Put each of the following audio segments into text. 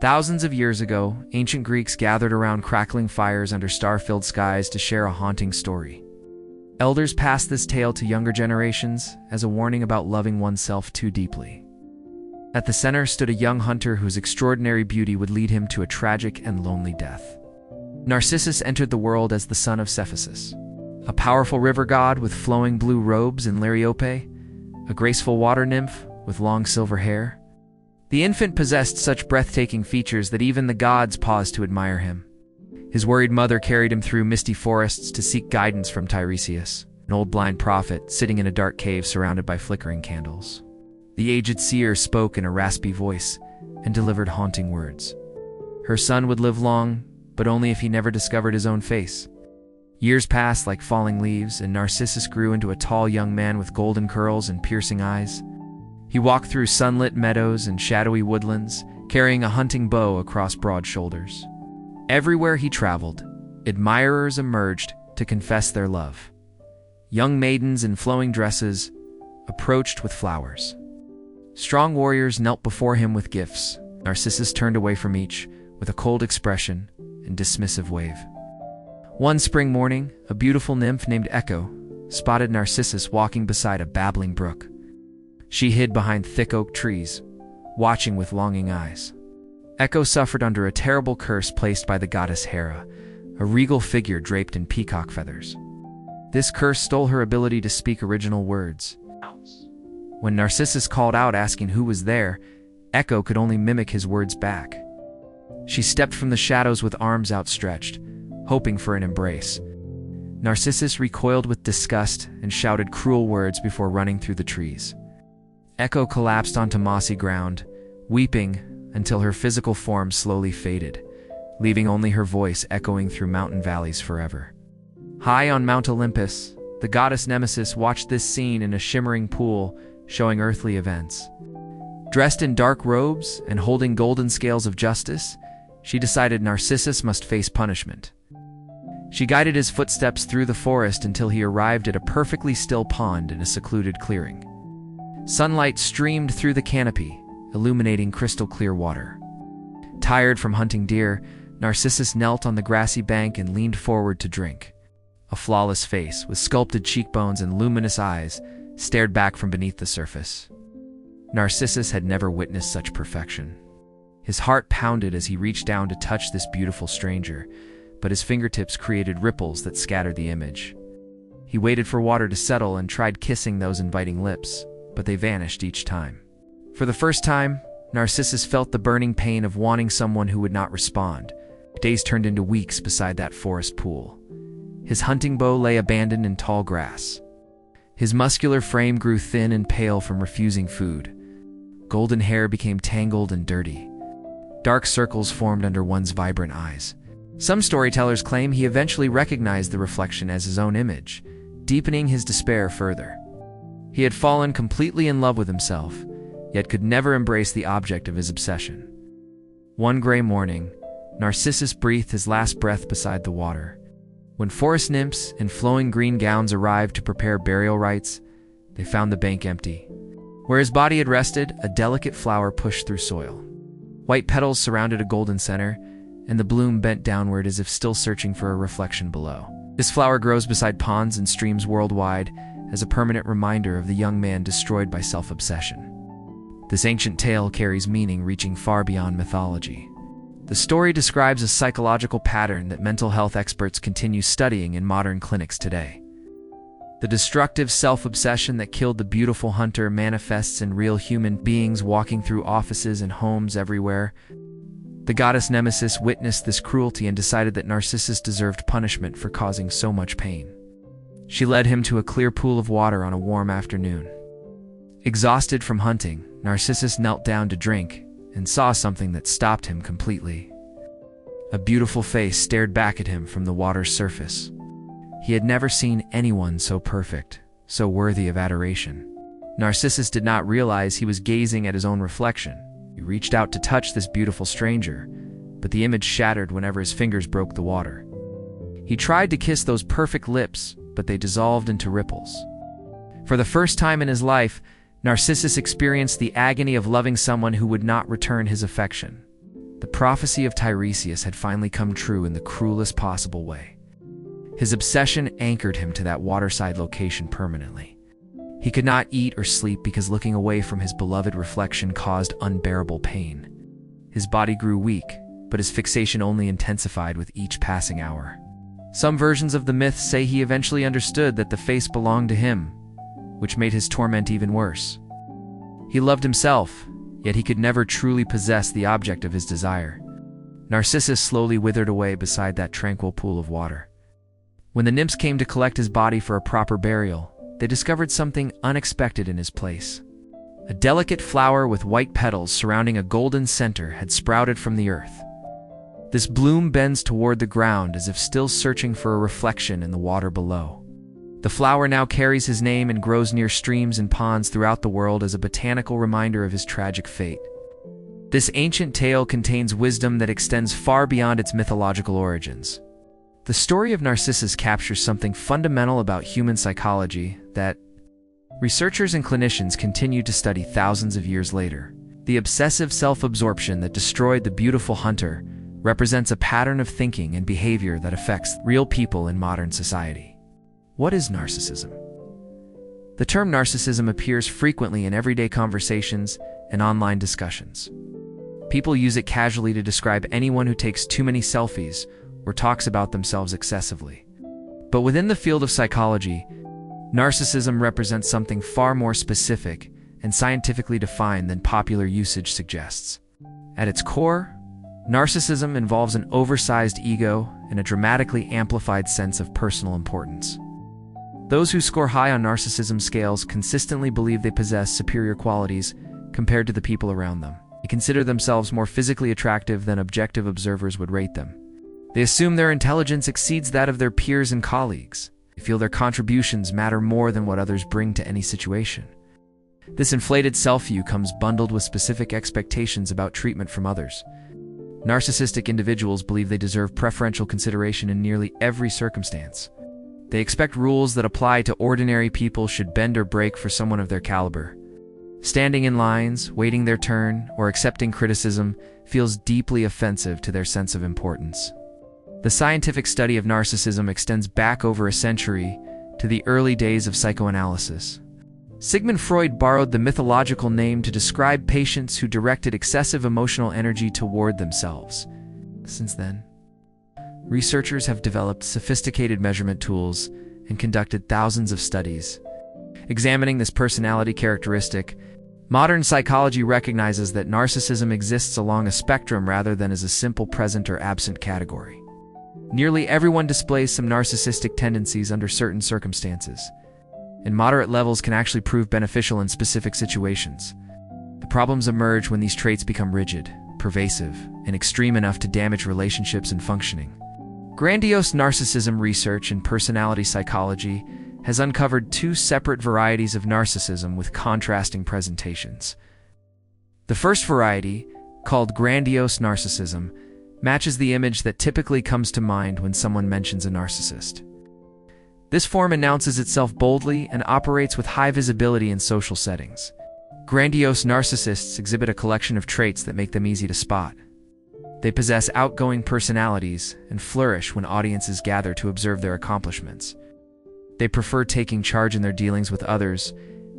Thousands of years ago, ancient Greeks gathered around crackling fires under star-filled skies to share a haunting story. Elders passed this tale to younger generations as a warning about loving oneself too deeply. At the center stood a young hunter whose extraordinary beauty would lead him to a tragic and lonely death. Narcissus entered the world as the son of Cephasus, a powerful river god with flowing blue robes and Liriope, a graceful water nymph with long silver hair. The infant possessed such breathtaking features that even the gods paused to admire him. His worried mother carried him through misty forests to seek guidance from Tiresias, an old blind prophet sitting in a dark cave surrounded by flickering candles. The aged seer spoke in a raspy voice and delivered haunting words. Her son would live long, but only if he never discovered his own face. Years passed like falling leaves, and Narcissus grew into a tall young man with golden curls and piercing eyes. He walked through sunlit meadows and shadowy woodlands, carrying a hunting bow across broad shoulders. Everywhere he traveled, admirers emerged to confess their love. Young maidens in flowing dresses approached with flowers. Strong warriors knelt before him with gifts. Narcissus turned away from each with a cold expression and dismissive wave. One spring morning, a beautiful nymph named Echo spotted Narcissus walking beside a babbling brook. She hid behind thick oak trees, watching with longing eyes. Echo suffered under a terrible curse placed by the goddess Hera, a regal figure draped in peacock feathers. This curse stole her ability to speak original words. When Narcissus called out asking who was there, Echo could only mimic his words back. She stepped from the shadows with arms outstretched, hoping for an embrace. Narcissus recoiled with disgust and shouted cruel words before running through the trees. Echo collapsed onto mossy ground, weeping until her physical form slowly faded, leaving only her voice echoing through mountain valleys forever. High on Mount Olympus, the goddess Nemesis watched this scene in a shimmering pool showing earthly events. Dressed in dark robes and holding golden scales of justice, she decided Narcissus must face punishment. She guided his footsteps through the forest until he arrived at a perfectly still pond in a secluded clearing. Sunlight streamed through the canopy, illuminating crystal clear water. Tired from hunting deer, Narcissus knelt on the grassy bank and leaned forward to drink. A flawless face, with sculpted cheekbones and luminous eyes, stared back from beneath the surface. Narcissus had never witnessed such perfection. His heart pounded as he reached down to touch this beautiful stranger, but his fingertips created ripples that scattered the image. He waited for water to settle and tried kissing those inviting lips, but they vanished each time. For the first time, Narcissus felt the burning pain of wanting someone who would not respond. Days turned into weeks beside that forest pool. His hunting bow lay abandoned in tall grass. His muscular frame grew thin and pale from refusing food. Golden hair became tangled and dirty. Dark circles formed under one's vibrant eyes. Some storytellers claim he eventually recognized the reflection as his own image, deepening his despair further. He had fallen completely in love with himself, yet could never embrace the object of his obsession. One gray morning, Narcissus breathed his last breath beside the water. When forest nymphs in flowing green gowns arrived to prepare burial rites, they found the bank empty. Where his body had rested, a delicate flower pushed through soil. White petals surrounded a golden center, and the bloom bent downward as if still searching for a reflection below. This flower grows beside ponds and streams worldwide as a permanent reminder of the young man destroyed by self-obsession. This ancient tale carries meaning reaching far beyond mythology. The story describes a psychological pattern that mental health experts continue studying in modern clinics today. The destructive self-obsession that killed the beautiful hunter manifests in real human beings walking through offices and homes everywhere. The goddess Nemesis witnessed this cruelty and decided that Narcissus deserved punishment for causing so much pain. She led him to a clear pool of water on a warm afternoon. Exhausted from hunting, Narcissus knelt down to drink and saw something that stopped him completely. A beautiful face stared back at him from the water's surface. He had never seen anyone so perfect, so worthy of adoration. Narcissus did not realize he was gazing at his own reflection. He reached out to touch this beautiful stranger, but the image shattered whenever his fingers broke the water. He tried to kiss those perfect lips, but they dissolved into ripples. For the first time in his life, Narcissus experienced the agony of loving someone who would not return his affection. The prophecy of Tiresias had finally come true in the cruelest possible way. His obsession anchored him to that waterside location permanently. He could not eat or sleep because looking away from his beloved reflection caused unbearable pain. His body grew weak, but his fixation only intensified with each passing hour. Some versions of the myth say he eventually understood that the face belonged to him, which made his torment even worse. He loved himself, yet he could never truly possess the object of his desire. Narcissus slowly withered away beside that tranquil pool of water. When the nymphs came to collect his body for a proper burial, they discovered something unexpected in his place. A delicate flower with white petals surrounding a golden center had sprouted from the earth. This bloom bends toward the ground as if still searching for a reflection in the water below. The flower now carries his name and grows near streams and ponds throughout the world as a botanical reminder of his tragic fate. This ancient tale contains wisdom that extends far beyond its mythological origins. The story of Narcissus captures something fundamental about human psychology that researchers and clinicians continue to study thousands of years later. The obsessive self-absorption that destroyed the beautiful hunter represents a pattern of thinking and behavior that affects real people in modern society. What is narcissism? The term narcissism appears frequently in everyday conversations and online discussions. People use it casually to describe anyone who takes too many selfies or talks about themselves excessively. But within the field of psychology, narcissism represents something far more specific and scientifically defined than popular usage suggests. At its core, narcissism involves an oversized ego and a dramatically amplified sense of personal importance. Those who score high on narcissism scales consistently believe they possess superior qualities compared to the people around them. They consider themselves more physically attractive than objective observers would rate them. They assume their intelligence exceeds that of their peers and colleagues. They feel their contributions matter more than what others bring to any situation. This inflated self-view comes bundled with specific expectations about treatment from others. Narcissistic individuals believe they deserve preferential consideration in nearly every circumstance. They expect rules that apply to ordinary people should bend or break for someone of their caliber. Standing in lines, waiting their turn, or accepting criticism feels deeply offensive to their sense of importance. The scientific study of narcissism extends back over a century to the early days of psychoanalysis. Sigmund Freud borrowed the mythological name to describe patients who directed excessive emotional energy toward themselves. Since then, researchers have developed sophisticated measurement tools and conducted thousands of studies. Examining this personality characteristic, modern psychology recognizes that narcissism exists along a spectrum rather than as a simple present or absent category. Nearly everyone displays some narcissistic tendencies under certain circumstances, and moderate levels can actually prove beneficial in specific situations. The problems emerge when these traits become rigid, pervasive, and extreme enough to damage relationships and functioning. Grandiose narcissism research in personality psychology has uncovered two separate varieties of narcissism with contrasting presentations. The first variety, called grandiose narcissism, matches the image that typically comes to mind when someone mentions a narcissist. This form announces itself boldly and operates with high visibility in social settings. Grandiose narcissists exhibit a collection of traits that make them easy to spot. They possess outgoing personalities and flourish when audiences gather to observe their accomplishments. They prefer taking charge in their dealings with others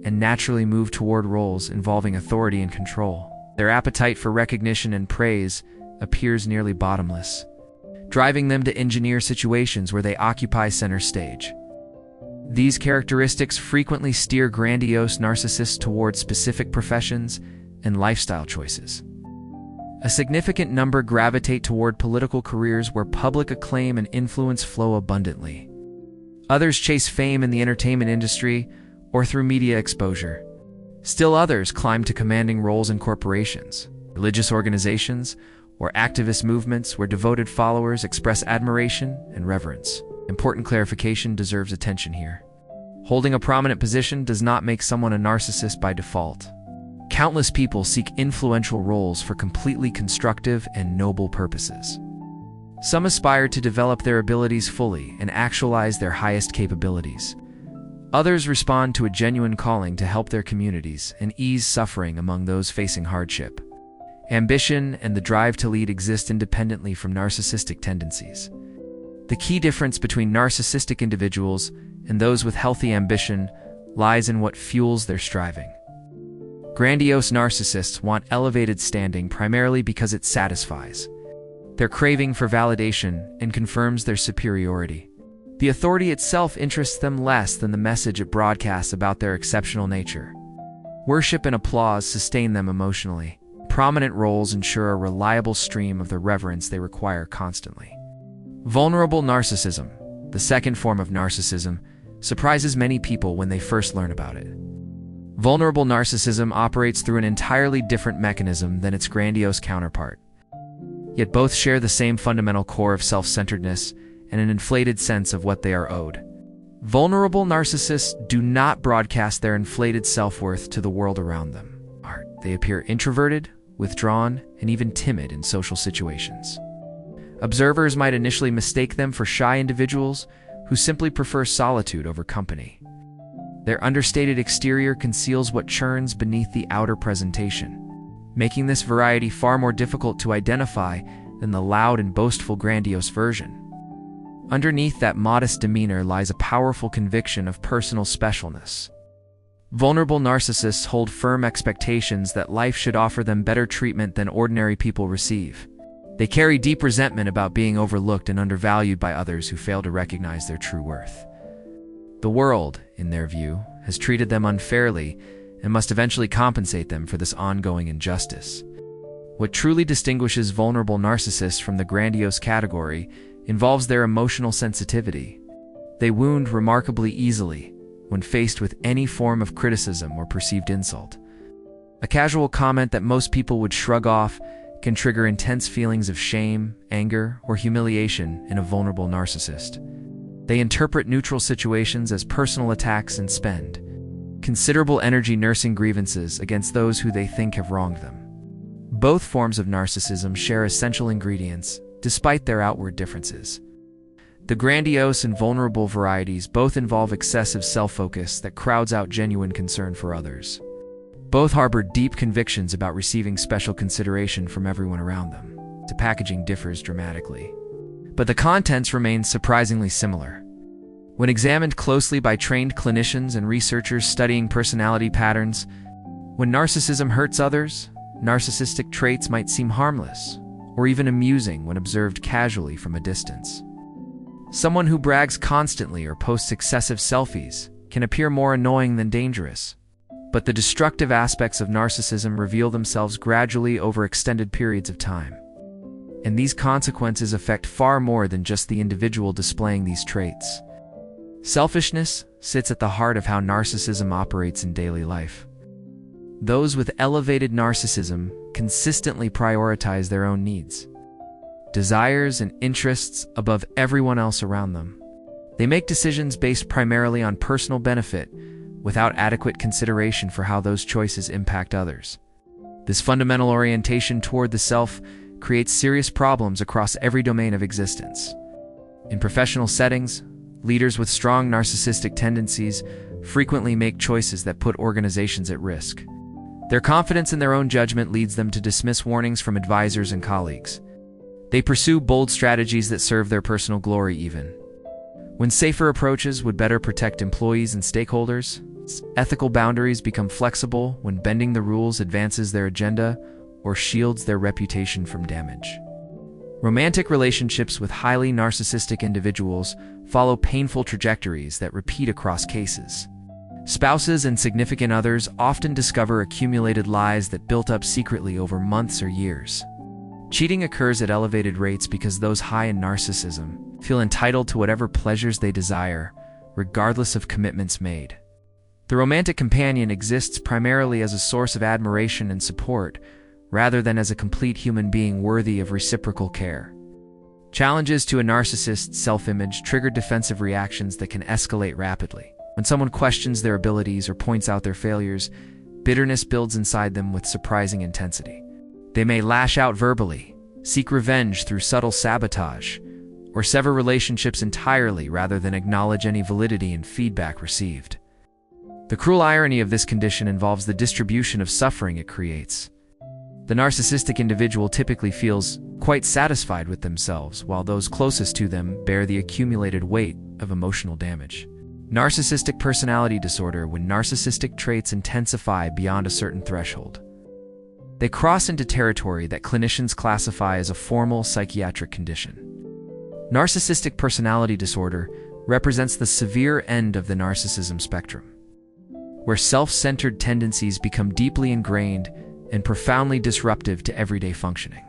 and naturally move toward roles involving authority and control. Their appetite for recognition and praise appears nearly bottomless, driving them to engineer situations where they occupy center stage. These characteristics frequently steer grandiose narcissists toward specific professions and lifestyle choices. A significant number gravitate toward political careers where public acclaim and influence flow abundantly. Others chase fame in the entertainment industry or through media exposure. Still others climb to commanding roles in corporations, religious organizations, or activist movements where devoted followers express admiration and reverence. Important clarification deserves attention here. Holding a prominent position does not make someone a narcissist by default. Countless people seek influential roles for completely constructive and noble purposes. Some aspire to develop their abilities fully and actualize their highest capabilities. Others respond to a genuine calling to help their communities and ease suffering among those facing hardship. Ambition and the drive to lead exist independently from narcissistic tendencies. The key difference between narcissistic individuals and those with healthy ambition lies in what fuels their striving. Grandiose narcissists want elevated standing primarily because it satisfies their craving for validation and confirms their superiority. The authority itself interests them less than the message it broadcasts about their exceptional nature. Worship and applause sustain them emotionally. Prominent roles ensure a reliable stream of the reverence they require constantly. Vulnerable narcissism, the second form of narcissism, surprises many people when they first learn about it. Vulnerable narcissism operates through an entirely different mechanism than its grandiose counterpart. Yet both share the same fundamental core of self-centeredness and an inflated sense of what they are owed. Vulnerable narcissists do not broadcast their inflated self-worth to the world around them. They appear introverted, withdrawn, and even timid in social situations. Observers might initially mistake them for shy individuals who simply prefer solitude over company. Their understated exterior conceals what churns beneath the outer presentation, making this variety far more difficult to identify than the loud and boastful grandiose version. Underneath that modest demeanor lies a powerful conviction of personal specialness. Vulnerable narcissists hold firm expectations that life should offer them better treatment than ordinary people receive. They carry deep resentment about being overlooked and undervalued by others who fail to recognize their true worth. The world, in their view, has treated them unfairly and must eventually compensate them for this ongoing injustice. What truly distinguishes vulnerable narcissists from the grandiose category involves their emotional sensitivity. They wound remarkably easily when faced with any form of criticism or perceived insult. A casual comment that most people would shrug off can trigger intense feelings of shame, anger, or humiliation in a vulnerable narcissist. They interpret neutral situations as personal attacks and spend considerable energy nursing grievances against those who they think have wronged them. Both forms of narcissism share essential ingredients, despite their outward differences. The grandiose and vulnerable varieties both involve excessive self-focus that crowds out genuine concern for others. Both harbor deep convictions about receiving special consideration from everyone around them. The packaging differs dramatically, but the contents remain surprisingly similar. When examined closely by trained clinicians and researchers studying personality patterns, when narcissism hurts others, narcissistic traits might seem harmless or even amusing when observed casually from a distance. Someone who brags constantly or posts excessive selfies can appear more annoying than dangerous. But the destructive aspects of narcissism reveal themselves gradually over extended periods of time. And these consequences affect far more than just the individual displaying these traits. Selfishness sits at the heart of how narcissism operates in daily life. Those with elevated narcissism consistently prioritize their own needs, desires, and interests above everyone else around them. They make decisions based primarily on personal benefit, without adequate consideration for how those choices impact others. This fundamental orientation toward the self creates serious problems across every domain of existence. In professional settings, leaders with strong narcissistic tendencies frequently make choices that put organizations at risk. Their confidence in their own judgment leads them to dismiss warnings from advisors and colleagues. They pursue bold strategies that serve their personal glory even when safer approaches would better protect employees and stakeholders. Ethical boundaries become flexible when bending the rules advances their agenda or shields their reputation from damage. Romantic relationships with highly narcissistic individuals follow painful trajectories that repeat across cases. Spouses and significant others often discover accumulated lies that built up secretly over months or years. Cheating occurs at elevated rates because those high in narcissism feel entitled to whatever pleasures they desire, regardless of commitments made. The romantic companion exists primarily as a source of admiration and support, rather than as a complete human being worthy of reciprocal care. Challenges to a narcissist's self-image trigger defensive reactions that can escalate rapidly. When someone questions their abilities or points out their failures, bitterness builds inside them with surprising intensity. They may lash out verbally, seek revenge through subtle sabotage, or sever relationships entirely rather than acknowledge any validity in feedback received. The cruel irony of this condition involves the distribution of suffering it creates. The narcissistic individual typically feels quite satisfied with themselves, while those closest to them bear the accumulated weight of emotional damage. Narcissistic personality disorder, when narcissistic traits intensify beyond a certain threshold. They cross into territory that clinicians classify as a formal psychiatric condition. Narcissistic personality disorder represents the severe end of the narcissism spectrum, where self-centered tendencies become deeply ingrained and profoundly disruptive to everyday functioning.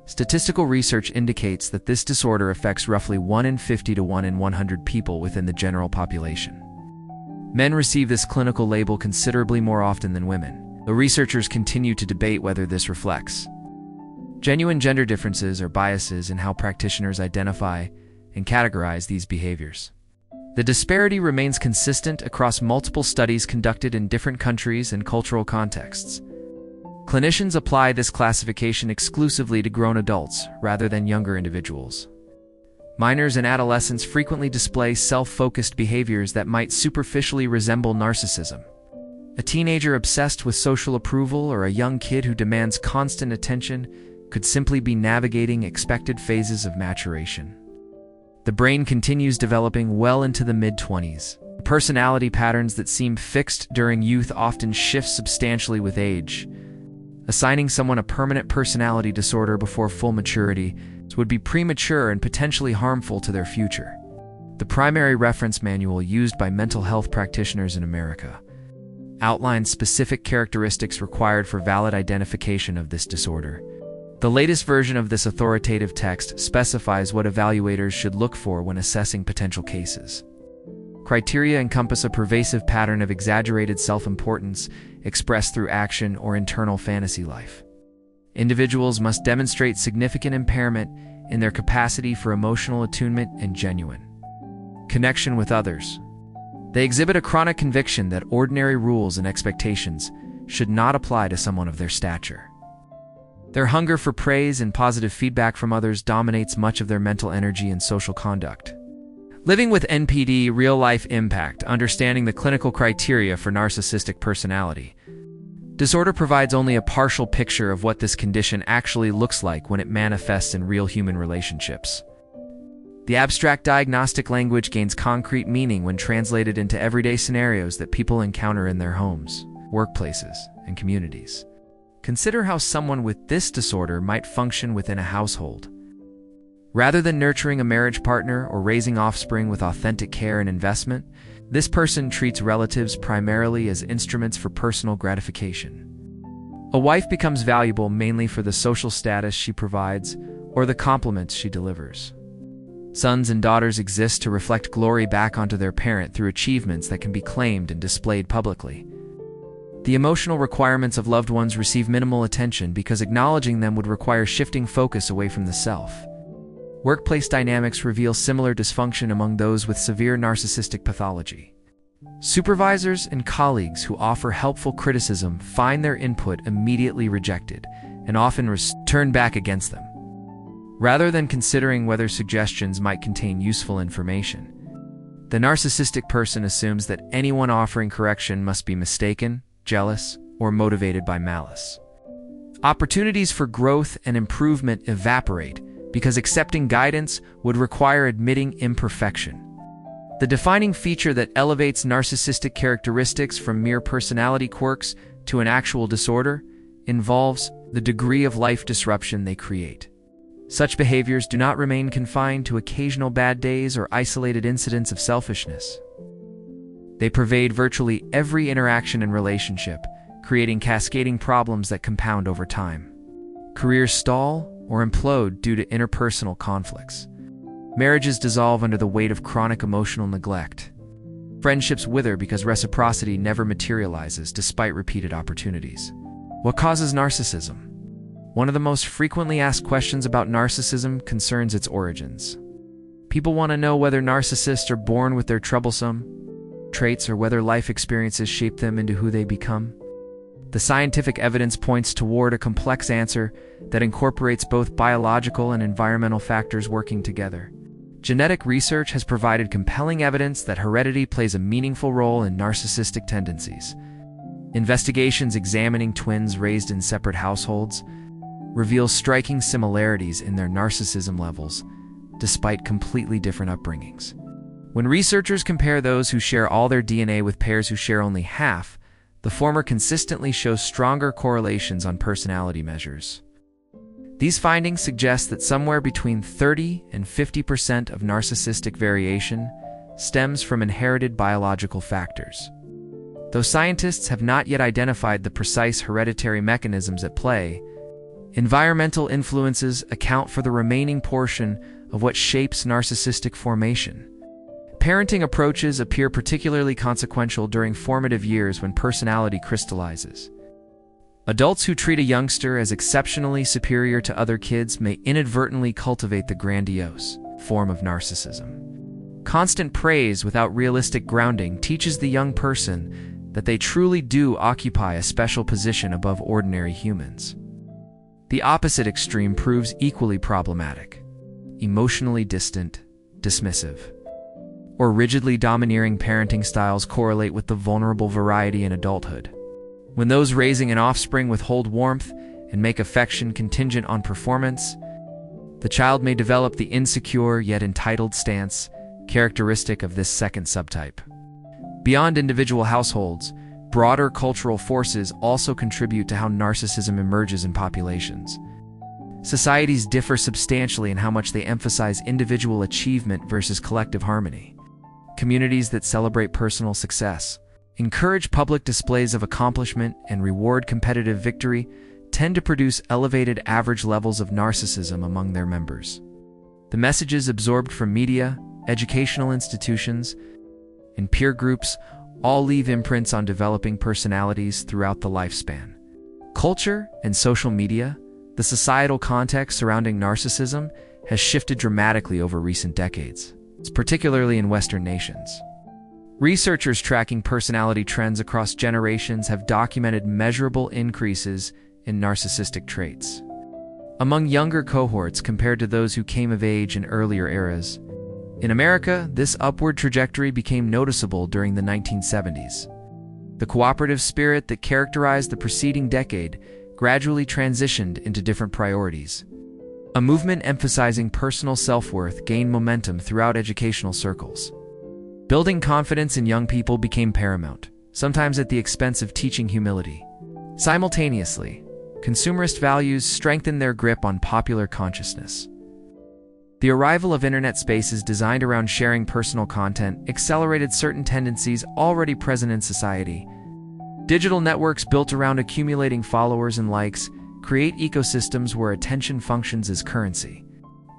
Statistical research indicates that this disorder affects roughly 1 in 50 to 1 in 100 people within the general population. Men receive this clinical label considerably more often than women, though researchers continue to debate whether this reflects genuine gender differences or biases in how practitioners identify and categorize these behaviors. The disparity remains consistent across multiple studies conducted in different countries and cultural contexts. Clinicians apply this classification exclusively to grown adults rather than younger individuals. Minors and adolescents frequently display self-focused behaviors that might superficially resemble narcissism. A teenager obsessed with social approval or a young kid who demands constant attention could simply be navigating expected phases of maturation. The brain continues developing well into the mid-20s. Personality patterns that seem fixed during youth often shift substantially with age. Assigning someone a permanent personality disorder before full maturity would be premature and potentially harmful to their future. The primary reference manual used by mental health practitioners in America outlines specific characteristics required for valid identification of this disorder. The latest version of this authoritative text specifies what evaluators should look for when assessing potential cases. Criteria encompass a pervasive pattern of exaggerated self-importance expressed through action or internal fantasy life. Individuals must demonstrate significant impairment in their capacity for emotional attunement and genuine connection with others. They exhibit a chronic conviction that ordinary rules and expectations should not apply to someone of their stature. Their hunger for praise and positive feedback from others dominates much of their mental energy and social conduct. Living with NPD real-life impact, understanding the clinical criteria for narcissistic personality disorder provides only a partial picture of what this condition actually looks like when it manifests in real human relationships. The abstract diagnostic language gains concrete meaning when translated into everyday scenarios that people encounter in their homes, workplaces, and communities. Consider how someone with this disorder might function within a household. Rather than nurturing a marriage partner or raising offspring with authentic care and investment, this person treats relatives primarily as instruments for personal gratification. A wife becomes valuable mainly for the social status she provides or the compliments she delivers. Sons and daughters exist to reflect glory back onto their parent through achievements that can be claimed and displayed publicly. The emotional requirements of loved ones receive minimal attention because acknowledging them would require shifting focus away from the self. Workplace dynamics reveal similar dysfunction among those with severe narcissistic pathology. Supervisors and colleagues who offer helpful criticism find their input immediately rejected and often turned back against them. Rather than considering whether suggestions might contain useful information, the narcissistic person assumes that anyone offering correction must be mistaken, jealous, or motivated by malice. Opportunities for growth and improvement evaporate because accepting guidance would require admitting imperfection. The defining feature that elevates narcissistic characteristics from mere personality quirks to an actual disorder involves the degree of life disruption they create. Such behaviors do not remain confined to occasional bad days or isolated incidents of selfishness. They pervade virtually every interaction and relationship, creating cascading problems that compound over time. Careers stall or implode due to interpersonal conflicts. Marriages dissolve under the weight of chronic emotional neglect. Friendships wither because reciprocity never materializes despite repeated opportunities. What causes narcissism? One of the most frequently asked questions about narcissism concerns its origins. People want to know whether narcissists are born with their troublesome traits or whether life experiences shape them into who they become. The scientific evidence points toward a complex answer that incorporates both biological and environmental factors working together. Genetic research has provided compelling evidence that heredity plays a meaningful role in narcissistic tendencies. Investigations examining twins raised in separate households reveals striking similarities in their narcissism levels, despite completely different upbringings. When researchers compare those who share all their DNA with pairs who share only half, the former consistently shows stronger correlations on personality measures. These findings suggest that somewhere between 30 and 50% of narcissistic variation stems from inherited biological factors. Though scientists have not yet identified the precise hereditary mechanisms at play, environmental influences account for the remaining portion of what shapes narcissistic formation. Parenting approaches appear particularly consequential during formative years when personality crystallizes. Adults who treat a youngster as exceptionally superior to other kids may inadvertently cultivate the grandiose form of narcissism. Constant praise without realistic grounding teaches the young person that they truly do occupy a special position above ordinary humans. The opposite extreme proves equally problematic: emotionally distant, dismissive, or rigidly domineering parenting styles correlate with the vulnerable variety in adulthood. When those raising an offspring withhold warmth and make affection contingent on performance, the child may develop the insecure yet entitled stance characteristic of this second subtype. Beyond individual households, broader cultural forces also contribute to how narcissism emerges in populations. Societies differ substantially in how much they emphasize individual achievement versus collective harmony. Communities that celebrate personal success, encourage public displays of accomplishment, and reward competitive victory tend to produce elevated average levels of narcissism among their members. The messages absorbed from media, educational institutions, and peer groups all leave imprints on developing personalities throughout the lifespan. Culture and social media, the societal context surrounding narcissism, has shifted dramatically over recent decades, particularly in Western nations. Researchers tracking personality trends across generations have documented measurable increases in narcissistic traits. Among younger cohorts compared to those who came of age in earlier eras, in America, this upward trajectory became noticeable during the 1970s. The cooperative spirit that characterized the preceding decade gradually transitioned into different priorities. A movement emphasizing personal self-worth gained momentum throughout educational circles. Building confidence in young people became paramount, sometimes at the expense of teaching humility. Simultaneously, consumerist values strengthened their grip on popular consciousness. The arrival of internet spaces designed around sharing personal content accelerated certain tendencies already present in society. Digital networks built around accumulating followers and likes create ecosystems where attention functions as currency.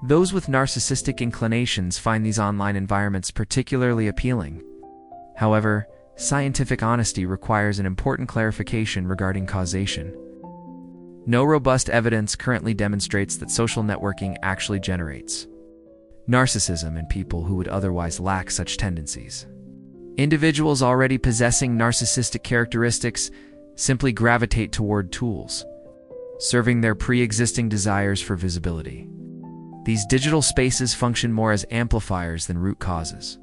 Those with narcissistic inclinations find these online environments particularly appealing. However, scientific honesty requires an important clarification regarding causation. No robust evidence currently demonstrates that social networking actually generates narcissism in people who would otherwise lack such tendencies. Individuals already possessing narcissistic characteristics simply gravitate toward tools, serving their pre-existing desires for visibility. These digital spaces function more as amplifiers than root causes.